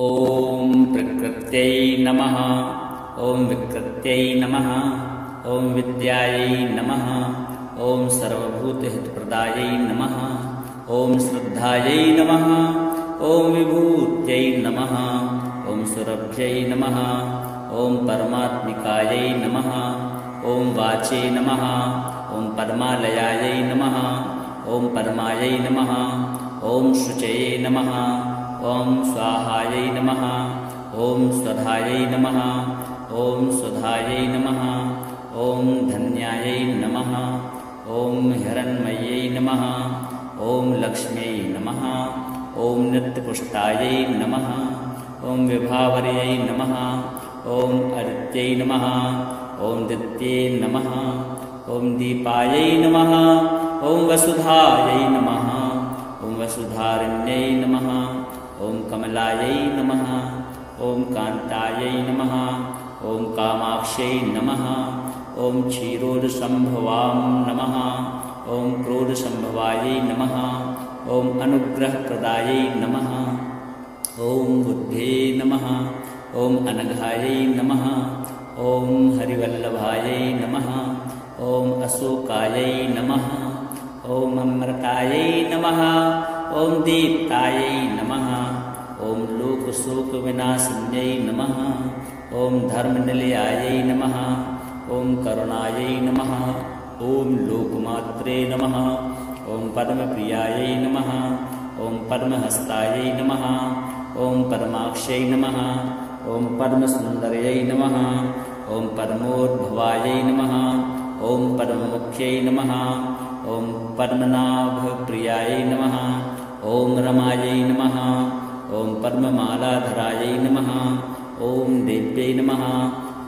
ॐ प्रकृत्यै नमः। ॐ विकृत्यै नमः। ॐ विद्यायै नमः। ॐ सर्वभूतहितप्रदायै नमः। ॐ श्रद्धायै नमः। ॐ विभूत्यै नमः। ॐ सुरभ्यै नमः। ॐ परमात्मिकायै नमः। ॐ वाचे नमः। ॐ परमालयायै नमः। ॐ परमायै नमः। ॐ शुचये नमः। ॐ स्वाहायै नमः। ॐ स्वधायै नमः। ॐ सुधायै नमः। ॐ धन्यायै नमः। ॐ हिरण्मयै नमः। ॐ लक्ष्म्यै नमः। ॐ नित्यपुष्टायै नमः। ॐ विभावर्यै नमः। ॐ अदित्यै नमः। ॐ दित्ये नमः। ॐ दीपायै नमः। ॐ वसुधायै नमः। ॐ वसुधारण्यै नमः। ॐ कमलायै नमः। ॐ कान्तायै नमः। ॐ कामाक्ष्यै नमः। ॐ क्षीरोदसम्भवां नमः। ॐ क्रोधसम्भवायै नमः। ॐ अनुग्रहप्रदायै नमः। ॐ बुद्धे नमः। ॐ अनघायै नमः। ॐ हरिवल्लभायै नमः। ॐ अशोकायै नमः। ॐ अमृतायै नमः। ॐ दीप्तायै नमः। ॐ लोकशोकविनाशिन्यै नमः। ॐ धर्मनिलयायै नमः। ॐ करुणायै नमः। ॐ लोकमात्रे नमः। ॐ पद्मप्रियायै नमः। ॐ पद्महस्तायै नमः। ॐ पद्माक्ष्यै नमः। ॐ पद्मसुन्दर्यै नमः। ॐ पद्मोद्भवायै नमः। ॐ पद्ममुख्यै नमः। ॐ पद्मनाभप्रियायै नमः। ॐ रमायै नमः। ॐ पद्ममालाधरायै नमः। ॐ देव्यै नमः।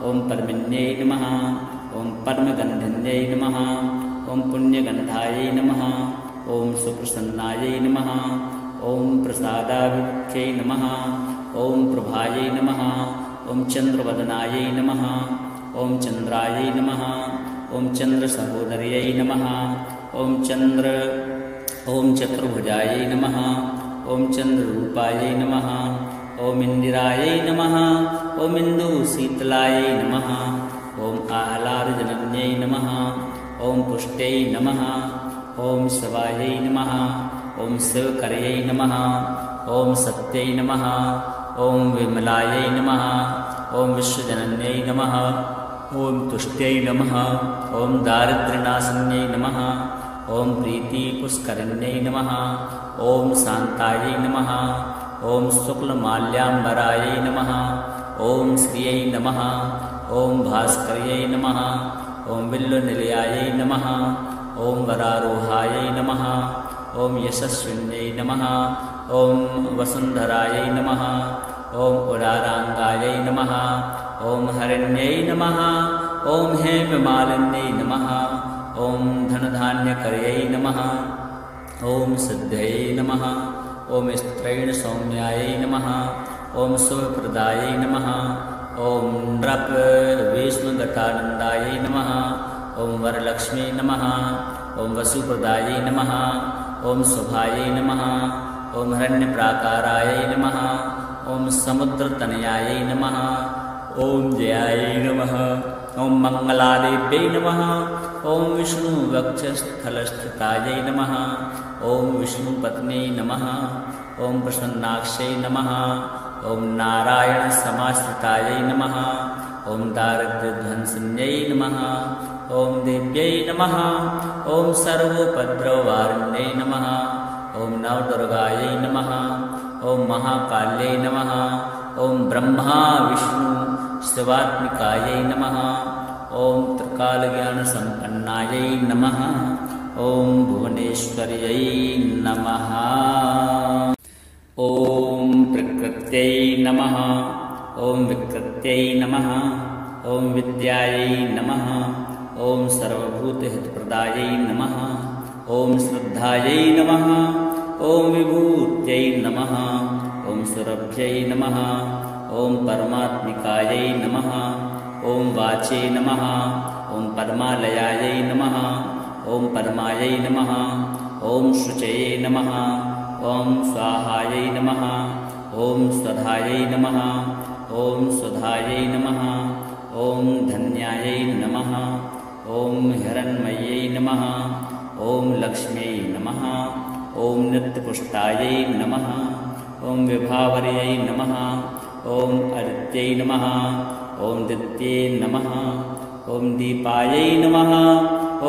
ॐ पद्मिन्यै नमः। ॐ पद्मगन्धिन्यै नमः। ॐ पुण्यगन्धायै नमः। ॐ सुप्रसन्नायै नमः। ॐ प्रसादाभिमुख्यै नमः। ॐ प्रभायै नमः। ॐ चन्द्रवदनायै नमः। ॐ चन्द्रायै नमः। ॐ चन्द्रसहोदर्यै नमः। ॐ चतुर्भुजायै नमः। ॐ चन्द्ररूपायै नमः। ॐ इन्दिरायै नमः। ॐ इन्दुशीतलायै नमः। ॐ आह्लादजनन्यै नमः। ॐ पुष्ट्यै नमः। ॐ शिवायै नमः। ॐ शिवकर्यै नमः। ॐ सत्यै नमः। ॐ विमलायै नमः। ॐ विश्वजनन्यै नमः। ॐ तुष्ट्यै नमः। ॐ दारिद्र्यनाशिन्यै नमः। ॐ प्रीतिपुष्करिण्यै नमः। ॐ शान्तायै नमः। ॐ शुक्लमाल्याम्बरायै नमः। ॐ श्रियै नमः। ॐ भास्कर्यै नमः। ॐ बिल्वनिलयायै नमः। ॐ वरारोहायै नमः। ॐ यशस्विन्यै नमः। ॐ वसुन्धरायै नमः। ॐ उदाराङ्गायै नमः। ॐ हरिण्यै नमः। ॐ हेममालिन्यै नमः। ॐ धनधान्यकर्यै नमः। ॐ सिद्धये नमः। ॐ स्त्रैणसौम्यायै नमः। ॐ शुभप्रदायै नमः। ॐ नृपविष्णुघटानन्दायै नमः। ॐ वरलक्ष्मी नमः। ॐ वसुप्रदायै नमः। ॐ शुभायै नमः। ॐ हिरण्यप्राकारायै नमः। ॐ समुद्रतनयायै नमः। ॐ जयायै नमः। ॐ मङ्गलादेव्यै नमः। ॐ विष्णुवक्षस्थलस्थितायै नमः। ॐ विष्णुपत्न्यै नमः। ॐ प्रसन्नाक्ष्यै नमः। ॐ नारायणसमाश्रितायै नमः। ॐ दारिद्र्यध्वंसिन्यै नमः। ॐ देव्यै नमः। ॐ सर्वोपद्रववारिण्यै नमः। ॐ नवदुर्गायै नमः। ॐ महाकाल्यै नमः। ॐ ब्रह्मा विष्णु शिवात्मिकायै नमः। ॐ त्रिकालज्ञानसम्पन्नायै नमः। ॐ भुवनेश्वर्यै नमः। ॐ प्रकृत्यै नमः। ॐ विकृत्यै नमः। ॐ विद्यायै नमः। ॐ सर्वभूतहितप्रदायै नमः। ॐ श्रद्धायै नमः। ॐ विभूत्यै नमः। ॐ सुरभ्यै नमः। ॐ परमात्मिकायै नमः। ॐ वाचे नमः। ॐ पद्मालयायै नमः। ॐ पद्मायै नमः। ॐ शुचये नमः। ॐ स्वाहायै नमः। ॐ स्वधायै नमः ॐ स्वधायै नमः ॐ धन्यायै नमः ॐ हिरण्मयै नमः ॐ लक्ष्म्यै नमः ॐ नित्यपुष्टायै नमः ॐ विभावर्यै नमः ॐ आदित्यै नमः ॐ दित्यै नमः ॐ दीपायै नमः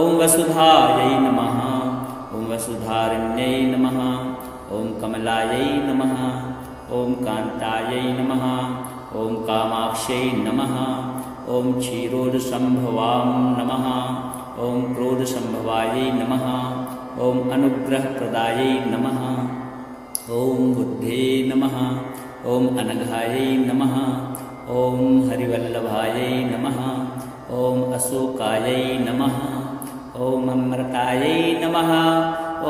ॐ वसुधायै नमः ॐ वसुधारिण्यै नमः ॐ कमलायै नमः ॐ कान्तायै नमः ॐ कामाक्ष्यै नमः ॐ क्षीरोदसम्भवां नमः ॐ क्रोधसम्भवायै नमः ॐ अनुग्रहप्रदायै नमः ॐ बुद्धे नमः ॐ अनघायै नमः ॐ हरिवल्लभायै नमः ॐ अशोकायै नमः ॐ अमृतायै नमः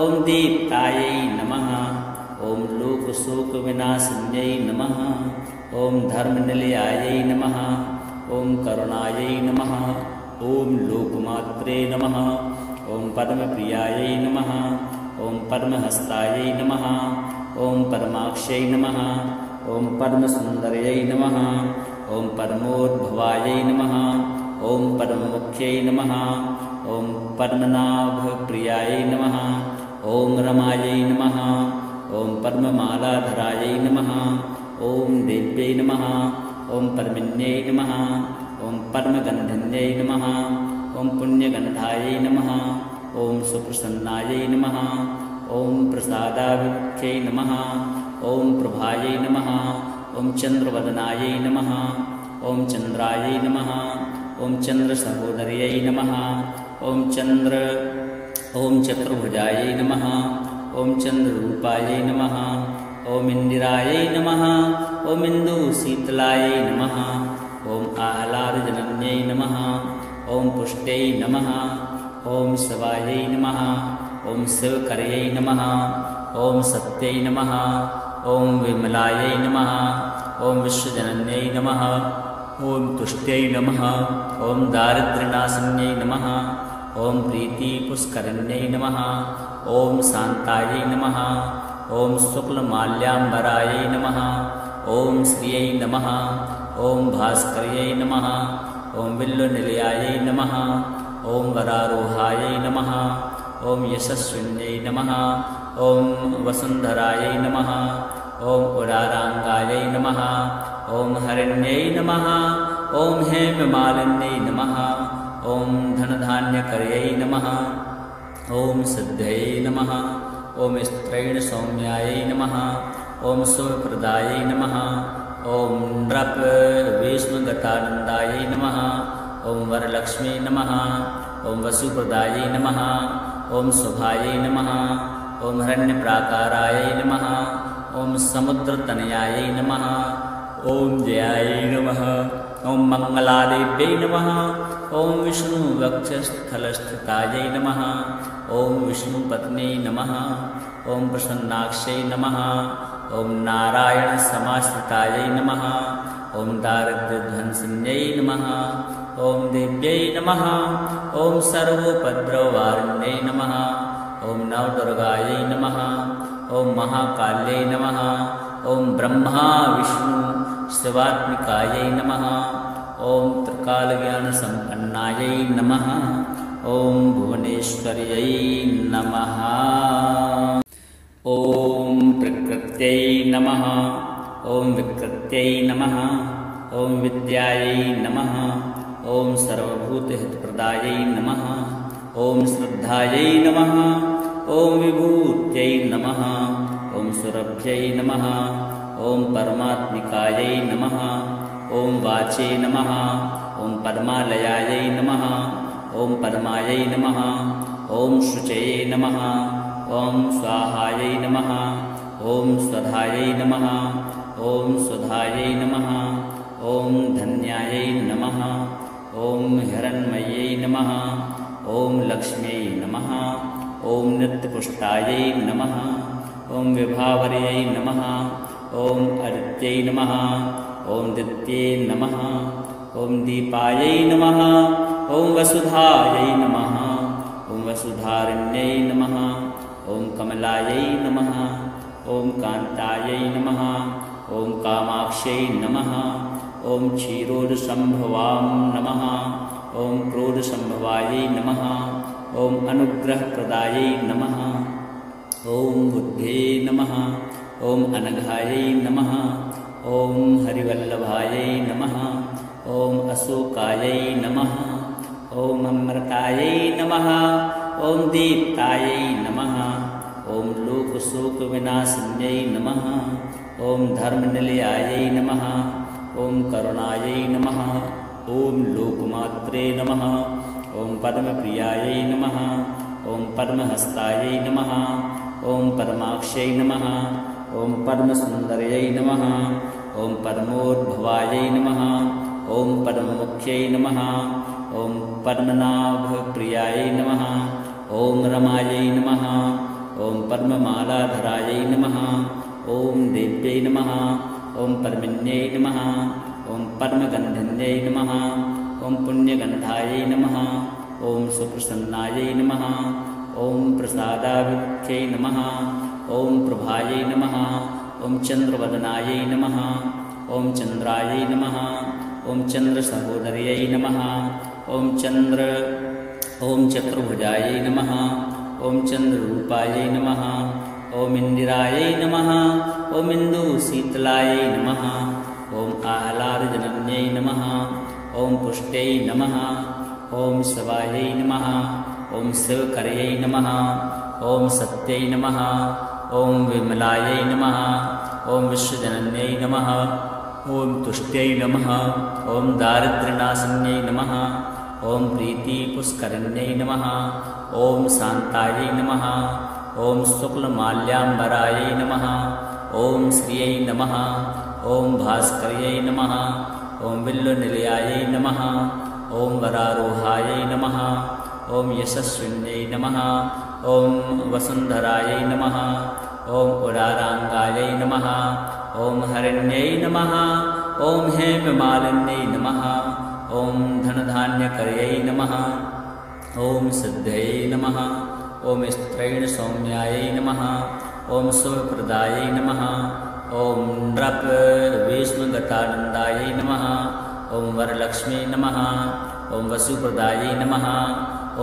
ॐ दीप्तायै नमः ॐ लोकशोकविनाशिन्यै नमः ॐ धर्मनिलयायै नमः ॐ करुणायै नमः ॐ लोकमात्रे नमः ॐ पद्मप्रियायै नमः ॐ पद्महस्तायै नमः ॐ पद्माक्ष्यै नमः ॐ पद्मसुन्दर्यै नमः ॐ पद्मोद्भवायै नमः ॐ पद्ममुख्यै नमः ॐ पद्मनाभप्रियायै नमः ॐ रमायै नमः ॐ पद्ममालाधरायै नमः ॐ देव्यै नमः ॐ पद्मिन्यै नमः ॐ पद्मगन्धिन्यै नमः ॐ पुण्यगन्धायै नमः ॐ सुप्रसन्नायै नमः ॐ प्रसादाभिमुख्यै नमः ॐ प्रभायै नमः ॐ चन्द्रवदनायै नमः ॐ चन्द्रायै नमः ॐ चन्द्रसहोदर्यै नमः ॐ चतुर्भुजायै नमः ॐ चन्द्ररूपायै नमः ॐ इन्दिरायै नमः ॐ इन्दुशीतलायै नमः ॐ आह्लादजनन्यै नमः ॐ पुष्ट्यै नमः ॐ शिवायै नमः ॐ शिवकर्यै नमः ॐ सत्यै नमः ॐ विमलायै नमः ॐ विश्वजनन्यै नमः ॐ तुष्ट्यै नमः ॐ दारिद्र्यनाशिन्यै नमः ॐ प्रीतिपुष्करिण्यै नमः ॐ शान्तायै नमः ॐ शुक्लमाल्याम्बरायै नमः ॐ श्रियै नमः ॐ भास्कर्यै नमः ॐ बिल्वनिलयायै नमः ॐ वरारोहायै नमः ॐ यशस्विन्यै नमः ॐ वसुन्धरायै नमः ॐ उदाराङ्गायै नमः ॐ हरिण्यै नमः ॐ हेममालिन्यै नमः ॐ धनधान्यकर्यै नमः ॐ सिद्धयै नमः ॐ स्त्रैणसौम्यायै नमः ॐ शुभप्रदायै नमः ॐ नृपविष्णुगतानन्दायै नमः ॐ वरलक्ष्मी नमः ॐ वसुप्रदायै नमः ॐ शुभायै नमः ॐ हिरण्यप्राकारायै नमः ॐ समुद्रतनयायै नमः ॐ जयायै नमः ॐ मङ्गलादेव्यै नमः ॐ विष्णुवक्षस्थलस्थितायै नमः ॐ विष्णुपत्न्यै नमः ॐ प्रसन्नाक्ष्यै नमः ॐ नारायणसमाश्रितायै नमः ॐ दारिद्र्यध्वंसिन्यै नमः ॐ देव्यै नमः ॐ सर्वोपद्रववारिण्यै नमः ॐ नवदुर्गायै नमः ॐ महाकाल्यै नमः ॐ ब्रह्मा विष्णु शिवात्मिकायै नमः ॐ त्रिकालज्ञानसम्पन्नायै नमः ॐ भुवनेश्वर्यै नमः ॐ प्रकृत्यै नमः ॐ विकृत्यै नमः ॐ विद्यायै नमः ॐ सर्वभूतहितप्रदायै नमः ॐ श्रद्धायै नमः ॐ विभूत्यै नमः ॐ सुरभ्यै नमः ॐ परमात्मिकायै नमः ॐ वाचे नमः ॐ पद्मालयायै नमः ॐ पद्मायै नमः ॐ शुचये नमः ॐ स्वाहायै नमः ॐ स्वधायै नमः ॐ सुधायै नमः ॐ धन्यायै नमः ॐ हिरण्मयै नमः ॐ लक्ष्म्यै नमः ॐ नित्यपुष्टायै नमः ॐ विभावर्यै नमः ॐ आदित्यै नमः ॐ दित्यै नमः ॐ दीपायै नमः ॐ वसुधायै नमः ॐ वसुधारिण्यै नमः ॐ कमलायै नमः ॐ कान्तायै नमः ॐ कामाक्ष्यै नमः ॐ क्षीरोदसम्भवां नमः ॐ क्रोधसम्भवायै नमः ॐ अनुग्रहप्रदायै नमः ॐ बुद्धे नमः ॐ अनघायै नमः ॐ हरिवल्लभायै नमः ॐ अशोकायै नमः ॐ अमृतायै नमः ॐ दीप्तायै नमः ॐ लोकशोकविनाशिन्यै नमः ॐ धर्मनिलयायै नमः ॐ करुणायै नमः ॐ लोकमात्रे नमः ॐ पद्मप्रियायै नमः ॐ पद्महस्तायै नमः ॐ पद्माक्ष्यै नमः ॐ पद्मसुन्दर्यै नमः ॐ पद्मोद्भवायै नमः ॐ पद्ममुख्यै नमः ॐ पद्मनाभप्रियायै नमः ॐ रमायै नमः ॐ पद्ममालाधरायै नमः ॐ देव्यै नमः ॐ पद्मिन्यै नमः ॐ पद्मगन्धिन्यै नमः ॐ पुण्यगन्धायै नमः ॐ सुप्रसन्नायै नमः ॐ प्रसादाभिमुख्यै नमः ॐ प्रभायै नमः ॐ चन्द्रवदनायै नमः ॐ चन्द्रायै नमः ॐ चन्द्रसहोदर्यै नमः ॐ चतुर्भुजायै नमः ॐ चन्द्ररूपायै नमः ॐ इन्दिरायै नमः ॐ इन्दुशीतलायै नमः ॐ आह्लादजनन्यै नमः ॐ पुष्ट्यै नमः ॐ शिवायै नमः ॐ शिवकर्यै नमः ॐ सत्यै नमः ॐ विमलायै नमः ॐ विश्वजनन्यै नमः ॐ तुष्ट्यै नमः ॐ दारिद्र्यनाशिन्यै नमः ॐ प्रीतिपुष्करिण्यै नमः ॐ शान्तायै नमः ॐ शुक्लमाल्याम्बरायै नमः ॐ श्रियै नमः ॐ भास्कर्यै नमः ॐ बिल्वनिलयायै नमः ॐ वरारोहायै नमः ॐ यशस्विन्यै नमः ॐ वसुन्धरायै नमः ॐ उदाराङ्गायै नमः ॐ हरिण्यै नमः ॐ हेममालिन्यै नमः ॐ धनधान्यकर्यै नमः ॐ सिद्धयै नमः ॐ स्त्रैणसौम्यायै नमः ॐ शुभप्रदायै नमः ॐ नृपवेश्मगतानन्दायै नमः ॐ वरलक्ष्मी नमः ॐ वसुप्रदायै नमः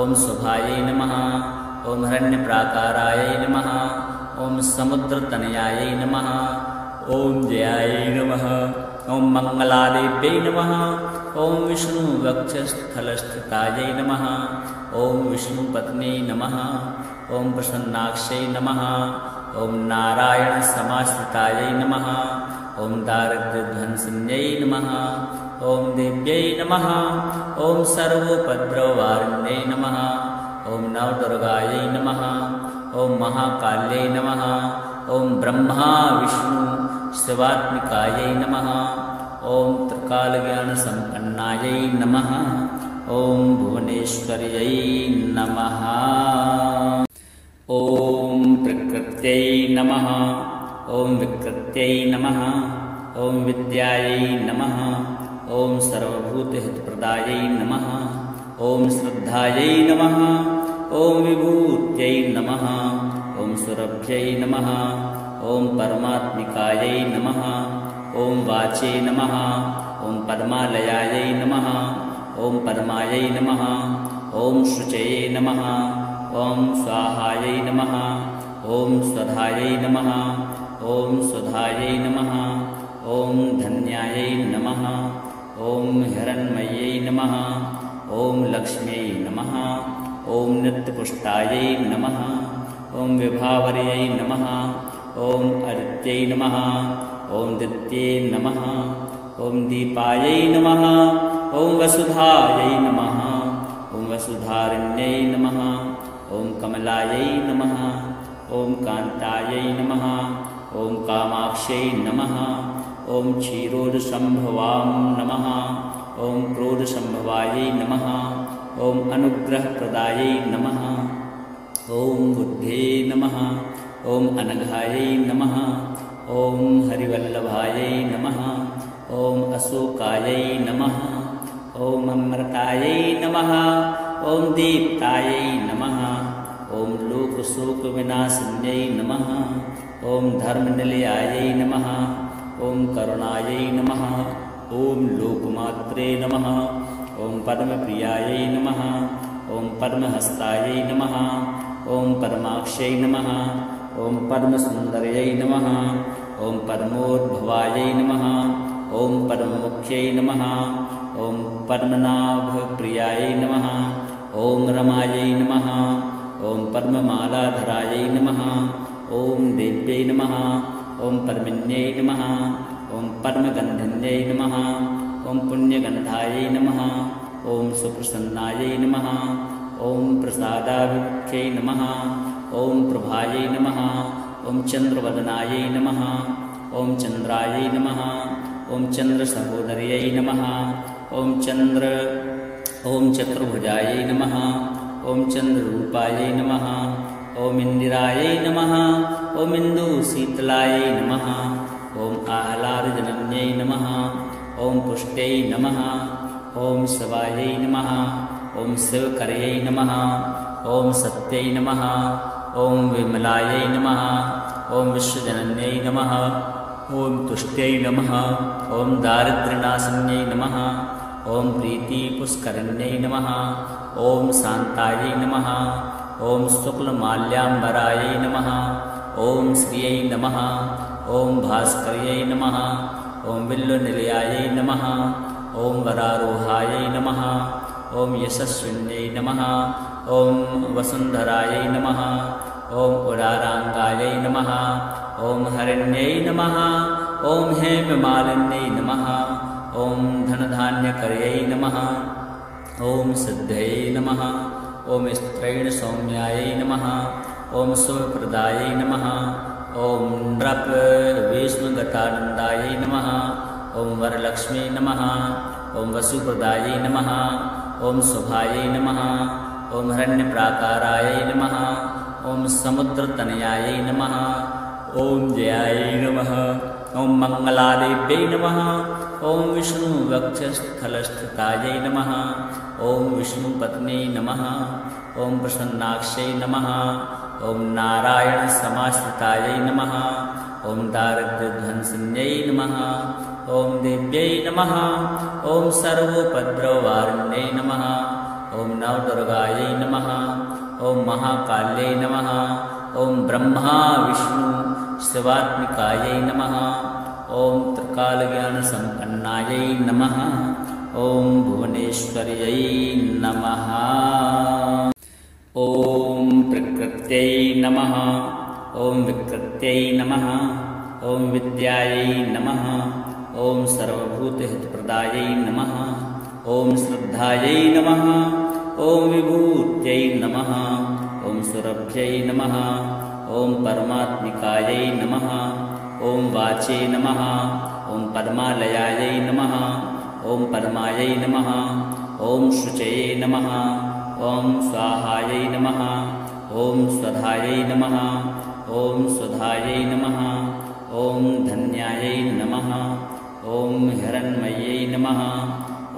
ॐ शुभायै नमः ॐ हिरण्यप्राकारायै नमः ॐ समुद्रतनयायै नमः ॐ जयायै नमः ॐ मङ्गलादेव्यै नमः ॐ विष्णुवक्षस्थलस्थितायै नमः ॐ विष्णुपत्न्यै नमः ॐ प्रसन्नाक्ष्यै नमः ॐ नारायणसमाश्रितायै नमः ॐ दारिद्र्यध्वंसिन्यै नमः ॐ देव्यै नमः ॐ सर्वोपद्रववारिण्यै नमः ॐ नवदुर्गायै नमः ॐ महाकाल्यै नमः ॐ ब्रह्मा विष्णु शिवात्मिकायै नमः ॐ त्रिकालज्ञानसम्पन्नायै नमः ॐ भुवनेश्वर्यै नमः ॐ प्रकृत्यै नमः ॐ विकृत्यै नमः ॐ विद्यायै नमः ॐ सर्वभूतहितप्रदायै नमः ॐ श्रद्धायै नमः ॐ विभूत्यै नमः ॐ सुरभ्यै नमः ॐ परमात्मिकायै नमः ॐ वाचे नमः ॐ पद्मालयायै नमः ॐ पद्मायै नमः ॐ शुचये नमः ॐ स्वाहायै नमः ॐ स्वधायै नमः ॐ सुधायै नमः ॐ धन्यायै नमः ॐ हिरण्मयै नमः ॐ लक्ष्म्यै नमः ॐ नित्यपुष्टायै नमः ॐ विभावर्यै नमः ॐ आदित्यै नमः ॐ दित्ये नमः ॐ दीपायै नमः ॐ वसुधायै नमः ॐ वसुधारिण्यै नमः ॐ कमलायै नमः ॐ कान्तायै नमः ॐ कामाक्ष्यै नमः ॐ क्षीरोदसम्भवां नमः ॐ क्रोधसम्भवायै नमः ॐ अनुग्रहप्रदायै नमः ॐ बुद्धे नमः ॐ अनघायै नमः ॐ हरिवल्लभायै नमः ॐ अशोकायै नमः ॐ अमृतायै नमः ॐ दीप्तायै नमः ॐ लोकशोकविनाशिन्यै नमः ॐ धर्मनिलयायै नमः ॐ करुणायै नमः ॐ लोकमात्रे नमः ॐ पद्मप्रियायै नमः ॐ पद्महस्तायै नमः ॐ पद्माक्षै नमः ॐ पद्मसुन्दर्यै नमः ॐ पद्मोद्भवायै नमः ॐ पद्ममुख्यै नमः ॐ पद्मनाभप्रियायै नमः ॐ रमायै नमः ॐ पद्ममालाधरायै नमः ॐ देव्यै नमः ॐ पद्मिन्यै नमः ॐ पद्मगन्धिन्यै नमः ॐ पुण्यगन्धायै नमः ॐ सुप्रसन्नायै नमः ॐ प्रसादाभिमुख्यै नमः ॐ प्रभायै नमः ॐ चन्द्रवदनायै नमः ॐ चन्द्रायै नमः ॐ चन्द्रसहोदर्यै नमः ॐ चतुर्भुजायै नमः ॐ चन्द्ररूपायै नमः ॐ इन्दिरायै नमः ॐ इन्दुशीतलायै नमः ॐ आह्लादजनन्यै नमः ॐ पुष्ट्यै नमः ॐ शिवायै नमः ॐ शिवकर्यै नमः ॐ सत्यै नमः ॐ विमलायै नमः ॐ विश्वजनन्यै नमः ॐ तुष्ट्यै नमः ॐ दारिद्र्यनाशिन्यै नमः ॐ प्रीतिपुष्करिण्यै नमः ॐ शान्तायै नमः ॐ शुक्लमाल्याम्बरायै नमः ॐ श्रियै नमः ॐ भास्कर्यै नमः ॐ बिल्वनिलयायै नमः ॐ वरारोहायै नमः ॐ यशस्विन्यै नमः ॐ वसुन्धरायै नमः ॐ उदाराङ्गायै नमः ॐ हरिण्यै नमः ॐ हेममालिन्यै नमः ॐ धनधान्यकर्यै नमः ॐ सिद्धयै नमः ॐ स्त्रैणसौम्यायै नमः ॐ शुभप्रदायै नमः ॐ नृपविष्णुगतानन्दायै नमः ॐ वरलक्ष्मी नमः ॐ वसुप्रदायै नमः ॐ शुभायै नमः ॐ हिरण्यप्राकारायै नमः ॐ समुद्रतनयायै नमः ॐ जयायै नमः ॐ मङ्गलादेव्यै नमः ॐ विष्णुवक्षस्थलस्थितायै नमः ॐ विष्णुपत्न्यै नमः ॐ प्रसन्नाक्षै नमः ॐ नारायणसमाश्रितायै नमः ॐ दारिद्र्यध्वंसिन्यै नमः ॐ देव्यै नमः ॐ सर्वोपद्रववारिण्यै नमः ॐ नवदुर्गायै नमः ॐ महाकाल्यै नमः ॐ ब्रह्मा विष्णु शिवात्मिकायै नमः ॐ त्रिकालज्ञानसम्पन्नायै नमः ॐ भुवनेश्वर्यै नमः ॐ प्रकृत्यै नमः ॐ विकृत्यै नमः ॐ विद्यायै नमः ॐ सर्वभूतहितप्रदायै नमः ॐ श्रद्धायै नमः ॐ विभूत्यै नमः ॐ सुरभ्यै नमः ॐ परमात्मिकायै नमः ॐ वाचे नमः ॐ पद्मालयायै नमः ॐ पद्मायै नमः ॐ शुचये नमः ॐ स्वाहायै नमः ॐ स्वधायै नमः ॐ सुधायै नमः ॐ धन्यायै नमः ॐ हिरण्मयै नमः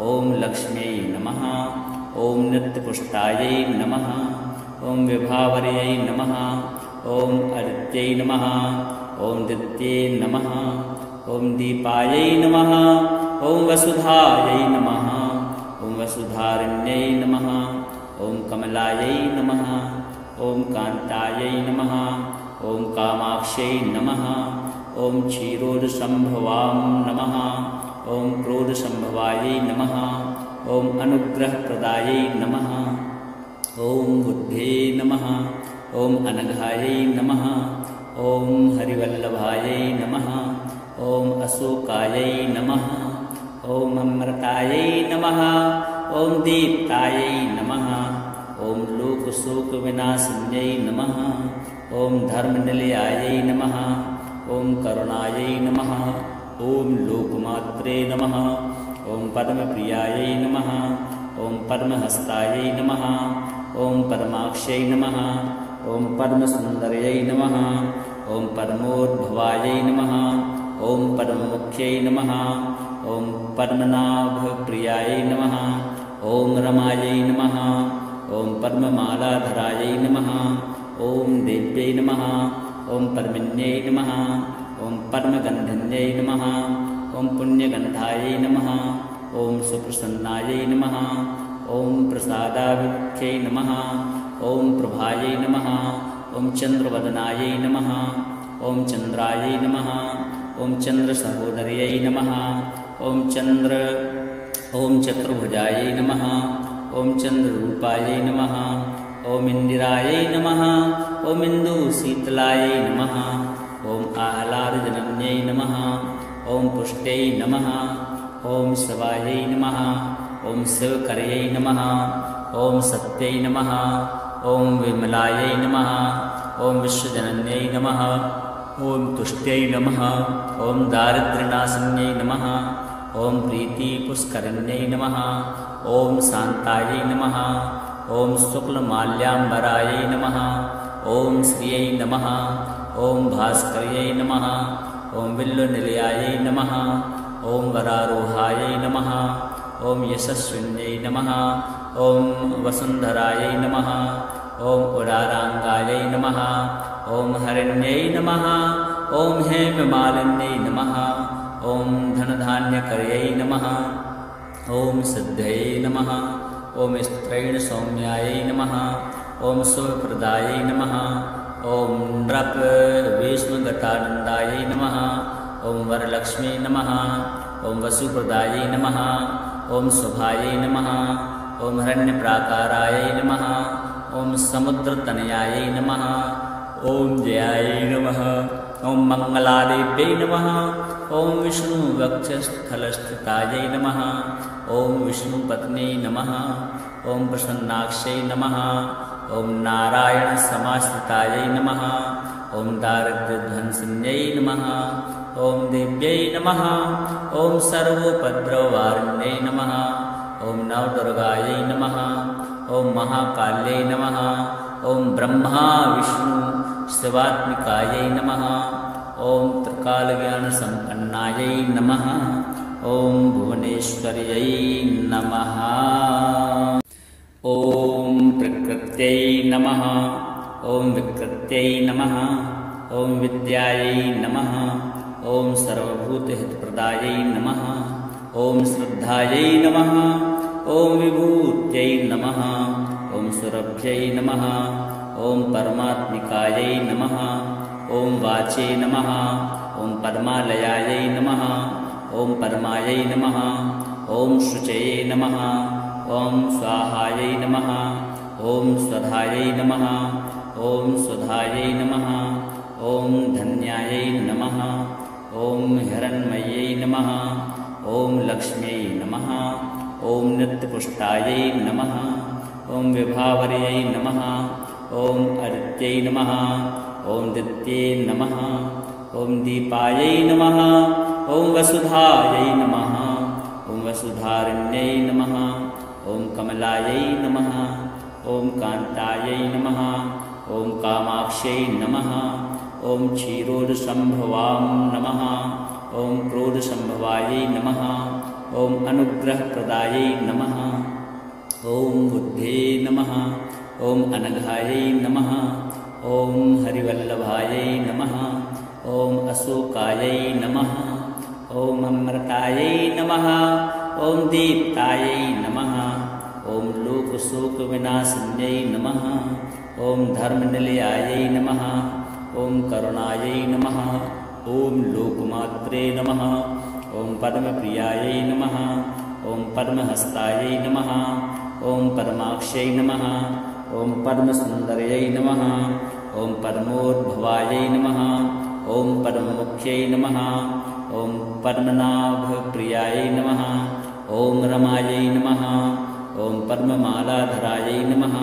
ॐ लक्ष्म्यै नमः ॐ नित्यपुष्टायै नमः ॐ विभावर्यै नमः ॐ आदित्यै नमः ॐ दित्ये नमः ॐ दीपायै नमः ॐ वसुधायै नमः ॐ वसुधारिण्यै नमः ॐ कमलायै नमः ॐ कान्तायै नमः ॐ कामाक्ष्यै नमः ॐ क्षीरोदसम्भवां नमः ॐ क्रोधसम्भवायै नमः ॐ अनुग्रहप्रदायै नमः ॐ बुद्धे नमः ॐ अनघायै नमः ॐ हरिवल्लभायै नमः ॐ अशोकायै नमः ॐ अमृतायै नमः ॐ दीप्तायै नमः ॐ लोकशोकविनाशिन्यै नमः ॐ धर्मनिलयायै नमः ॐ करुणायै नमः ॐ लोकमात्रे नमः ॐ पद्मप्रियायै नमः ॐ पद्महस्तायै नमः ॐ पद्माक्षै नमः ॐ पद्मसुन्दर्यै नमः ॐ पद्मोद्भवायै नमः ॐ पद्ममुख्यै नमः ॐ पद्मनाभप्रियायै नमः ॐ रमायै नमः ॐ पद्ममालाधरायै नमः ॐ देव्यै नमः ॐ पद्मिन्यै नमः ॐ पद्मगन्धिन्यै नमः ॐ पुण्यगन्धायै नमः ॐ सुप्रसन्नायै नमः ॐ प्रसादाभिमुख्यै नमः ॐ प्रभायै नमः ॐ चन्द्रवदनायै नमः ॐ चन्द्रायै नमः ॐ चन्द्रसहोदर्यै नमः ॐ चतुर्भुजायै नमः ॐ चन्द्ररूपायै नमः ॐ इन्दिरायै नमः ॐ इन्दुशीतलायै नमः ॐ आह्लादजनन्यै नमः ॐ पुष्ट्यै नमः ॐ शिवायै नमः ॐ शिवकर्यै नमः ॐ सत्यै नमः ॐ विमलायै नमः ॐ विश्वजनन्यै नमः ॐ तुष्ट्यै नमः ॐ दारिद्र्यनाशिन्यै नमः ॐ प्रीतिपुष्करिण्यै नमः ॐ शान्तायै नमः ॐ शुक्लमाल्याम्बरायै नमः ॐ श्रियै नमः ॐ भास्कर्यै नमः ॐ विल्लनिलयायै नमः ॐ वरारोहायै नमः ॐ यशस्विन्यै नमः ॐ वसुन्धरायै नमः ॐ उदाराङ्गायै नमः ॐ हरिण्यै नमः ॐ हेममालिन्यै नमः ॐ धनधान्यकर्यै नमः ॐ सिद्धयै नमः ॐ स्त्रैणसौम्यायै नमः ॐ शुभप्रदायै नमः ॐ नृपविष्णुगतानन्दायै नमः ॐ वरलक्ष्मी नमः ॐ वसुप्रदायै नमः ॐ शुभायै नमः ॐ हिरण्यप्राकारायै नमः ॐ समुद्रतनयायै नमः ॐ जयायै नमः ॐ मङ्गलादेव्यै नमः ॐ विष्णुवक्षस्थलस्थितायै नमः ॐ विष्णुपत्न्यै नमः ॐ प्रसन्नाक्षै नमः ॐ नारायणसमाश्रितायै नमः ॐ दारिद्र्यध्वंसिन्यै नमः ॐ देव्यै नमः ॐ सर्वोपद्रववारिण्यै नमः ॐ नवदुर्गायै नमः ॐ महाकाल्यै नमः ॐ ब्रह्मा विष्णु शिवात्मिकायै नमः ॐ त्रिकालज्ञानसम्पन्नायै नमः ॐ भुवनेश्वर्यै नमः ॐ प्रकृत्यै नमः ॐ विकृत्यै नमः ॐ विद्यायै नमः ॐ सर्वभूतहितप्रदायै नमः ॐ श्रद्धायै नमः ॐ विभूत्यै नमः ॐ सुरभ्यै नमः ॐ परमात्मिकायै नमः ॐ वाचे नमः ॐ पद्मालयायै नमः ॐ पद्मायै नमः ॐ शुचये नमः ॐ स्वाहायै नमः ॐ स्वधायै नमः ॐ सुधायै नमः ॐ धन्यायै नमः ॐ हिरण्मयै नमः ॐ लक्ष्म्यै नमः ॐ नित्यपुष्टायै नमः ॐ विभावर्यै नमः ॐ अदित्यै नमः ॐ दित्ये नमः ॐ दीपायै नमः ॐ वसुधायै नमः ॐ वसुधारिण्यै नमः ॐ कमलायै नमः ॐ कान्तायै नमः ॐ कामाक्ष्यै नमः ॐ क्षीरोदसम्भवां नमः ॐ क्रोधसम्भवायै नमः ॐ अनुग्रहप्रदायै नमः ॐ बुद्धे नमः ॐ अनघायै नमः ॐ हरिवल्लभायै नमः ॐ अशोकायै नमः ॐ अमृतायै नमः ॐ दीप्तायै नमः ॐ लोकशोकविनाशिन्यै नमः ॐ धर्मनिलयायै नमः ॐ करुणायै नमः ॐ लोकमात्रे नमः ॐ पद्मप्रियायै नमः ॐ पद्महस्तायै नमः ॐ पद्माक्ष्यै नमः ॐ पद्मसुन्दर्यै नमः ॐ पद्मोद्भवायै नमः ॐ पद्ममुख्यै नमः ॐ पद्मनाभप्रियायै नमः ॐ रमायै नमः ॐ पद्ममालाधरायै नमः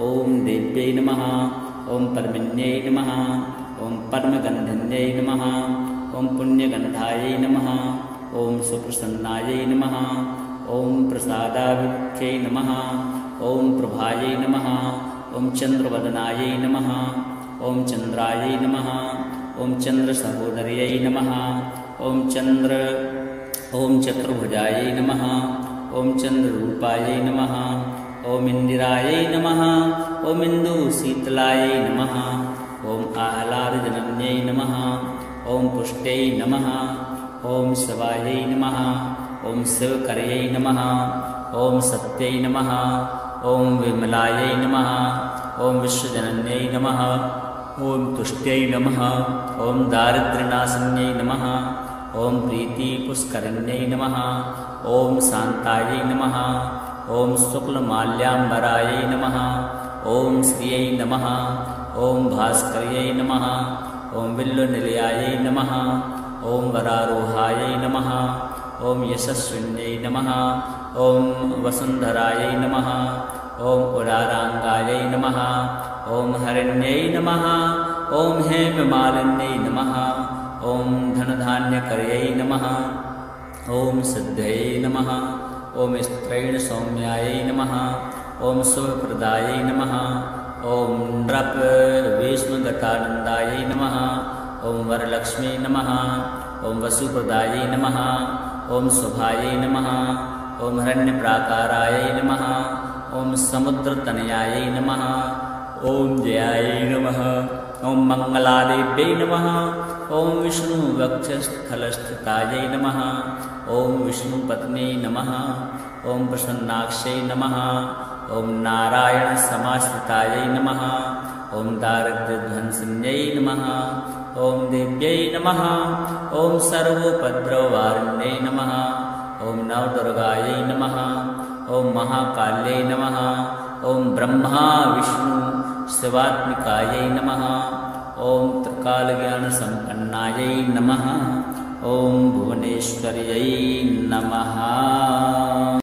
ॐ देव्यै नमः ॐ पद्मिन्यै नमः ॐ पद्मगन्धिन्यै नमः ॐ पुण्यगन्धायै नमः ॐ सुप्रसन्नायै नमः ॐ प्रसादाभिमुख्यै नमः ॐ प्रभायै नमः ॐ चन्द्रवदनायै नमः ॐ चन्द्रायै नमः ॐ चन्द्रसहोदर्यै नमः ॐ चतुर्भुजायै नमः ॐ चन्द्ररूपायै नमः ॐ इन्दिरायै नमः ॐ इन्दुशीतलायै नमः ॐ आह्लादजनन्यै नमः ॐ पुष्ट्यै नमः। ॐ शिवायै नमः। ॐ शिवकर्यै नमः। ॐ सत्यै नमः। ॐ विमलायै नमः। ॐ विश्वजनन्यै नमः। ॐ तुष्ट्यै नमः। ॐ दारिद्र्यनाशिन्यै नमः। ॐ प्रीतिपुष्करिण्यै नमः। ॐ शान्तायै नमः। ॐ शुक्लमाल्याम्बरायै नमः। ॐ श्रियै नमः। ॐ भास्कर्यै नमः। ॐ बिल्वनिलयायै नमः। ॐ वरारोहायै नमः। ॐ यशस्विन्यै नमः। ॐ वसुन्धरायै नमः। ॐ उदाराङ्गायै नमः। ॐ हरिण्यै नमः। ॐ हेममालिन्यै नमः। ॐ धनधान्यकर्यै नमः। ॐ सिद्धये नमः। ॐ स्त्रैणसौम्यायै नमः। ॐ शुभप्रदायै नमः। ॐ नृपविष्णुगतानन्दायै नमः। ॐ वरलक्ष्मी नमः। ॐ वसुप्रदायै नमः। ॐ शुभायै नमः। ॐ हिरण्यप्राकारायै नमः। ॐ समुद्रतनयायै नमः। ॐ जयायै नमः। ॐ मङ्गलादेव्यै नमः। ॐ विष्णुवक्षस्थलस्थितायै नमः। ॐ विष्णुपत्न्यै नमः। ॐ प्रसन्नाक्षै नमः। ॐ नारायणसमाश्रितायै नमः। ॐ दारिद्र्यध्वंसिन्यै नमः। ॐ देव्यै नमः। ॐ सर्वोपद्रववारिण्यै नमः। ॐ नवदुर्गायै नमः। ॐ महाकाल्यै नमः। ॐ ब्रह्मा विष्णु शिवात्मिकायै नमः। ॐ त्रिकालज्ञानसम्पन्नायै नमः। ॐ भुवनेश्वर्यै नमः।